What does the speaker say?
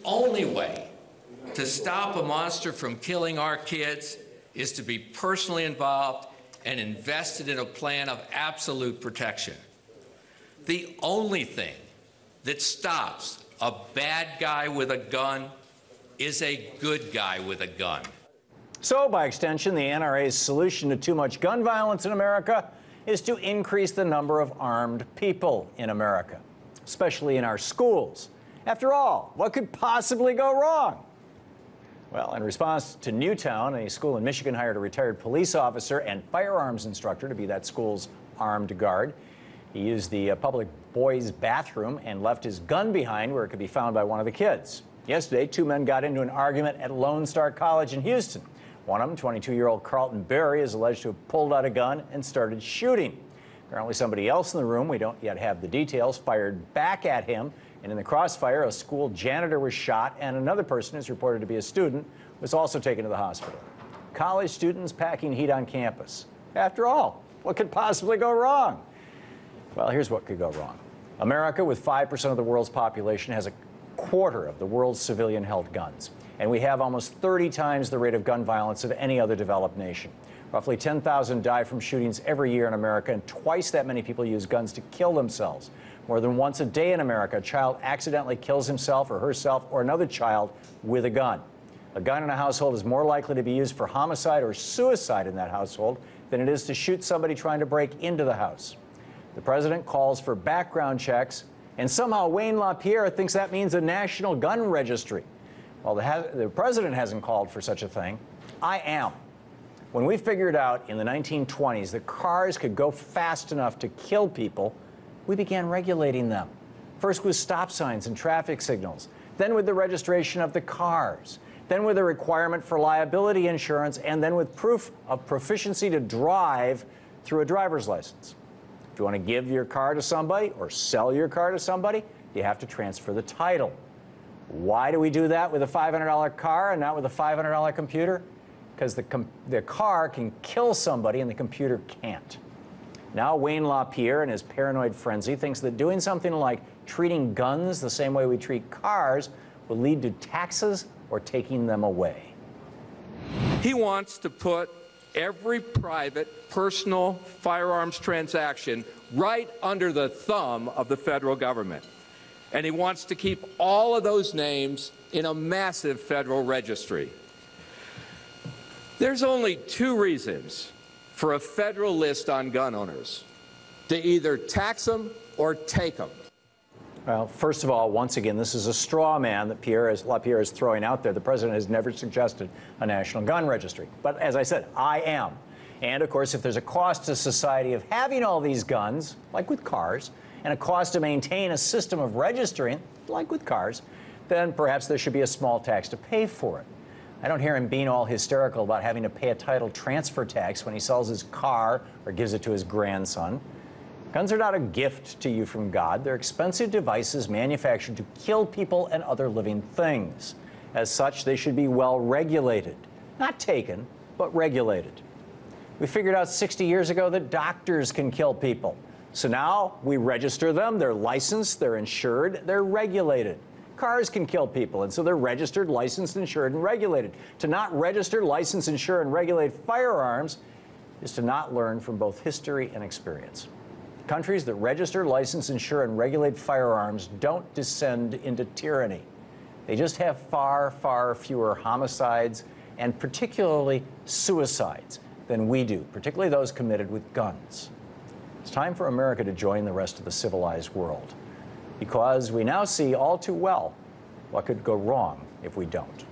only way to stop a monster from killing our kids is to be personally involved and invested in a plan of absolute protection. The only thing that stops a bad guy with a gun is a good guy with a gun. So, by extension, the NRA's solution to too much gun violence in America is to increase the number of armed people in America, especially in our schools. After all, what could possibly go wrong? Well, in response to Newtown, a school in Michigan hired a retired police officer and firearms instructor to be that school's armed guard. He used the public boys' bathroom and left his gun behind where it could be found by one of the kids. Yesterday, two men got into an argument at Lone Star College in Houston. One of them, 22-year-old Carlton Berry, is alleged to have pulled out a gun and started shooting. Apparently somebody else in the room, we don't yet have the details, fired back at him. And in the crossfire, a school janitor was shot, and another person, who's reported to be a student, was also taken to the hospital. College students packing heat on campus. After all, what could possibly go wrong? Well, here's what could go wrong. America, with 5% of the world's population, has a quarter of the world's civilian-held guns. And we have almost 30 times the rate of gun violence of any other developed nation. Roughly 10,000 die from shootings every year in America, and twice that many people use guns to kill themselves. More than once a day in America, a child accidentally kills himself or herself or another child with a gun. A gun in a household is more likely to be used for homicide or suicide in that household than it is to shoot somebody trying to break into the house. The president calls for background checks, and somehow Wayne LaPierre thinks that means a national gun registry. Well, the president hasn't called for such a thing. I am. When we figured out in the 1920s that cars could go fast enough to kill people, we began regulating them. First with stop signs and traffic signals, then with the registration of the cars, then with a requirement for liability insurance, and then with proof of proficiency to drive through a driver's license. If you want to give your car to somebody or sell your car to somebody, you have to transfer the title. Why do we do that with a $500 car and not with a $500 computer? Because the car can kill somebody and the computer can't. Now Wayne LaPierre, in his paranoid frenzy, thinks that doing something like treating guns the same way we treat cars will lead to taxes or taking them away. He wants to put every private, personal firearms transaction right under the thumb of the federal government. And he wants to keep all of those names in a massive federal registry. There's only two reasons for a federal list on gun owners: to either tax them or take them. Well, first of all, once again, this is a straw man that LaPierre is throwing out there. The president has never suggested a national gun registry. But as I said, I am. And of course, if there's a cost to society of having all these guns, like with cars, and a cost to maintain a system of registering, like with cars, then perhaps there should be a small tax to pay for it. I don't hear him being all hysterical about having to pay a title transfer tax when he sells his car or gives it to his grandson. Guns are not a gift to you from God. They're expensive devices manufactured to kill people and other living things. As such, they should be well regulated. Not taken, but regulated. We figured out 60 years ago that doctors can kill people. So now we register them, they're licensed, they're insured, they're regulated. Cars can kill people, and so they're registered, licensed, insured, and regulated. To not register, license, insure, and regulate firearms is to not learn from both history and experience. Countries that register, license, insure, and regulate firearms don't descend into tyranny. They just have far, far fewer homicides and particularly suicides than we do, particularly those committed with guns. It's time for America to join the rest of the civilized world, because we now see all too well what could go wrong if we don't.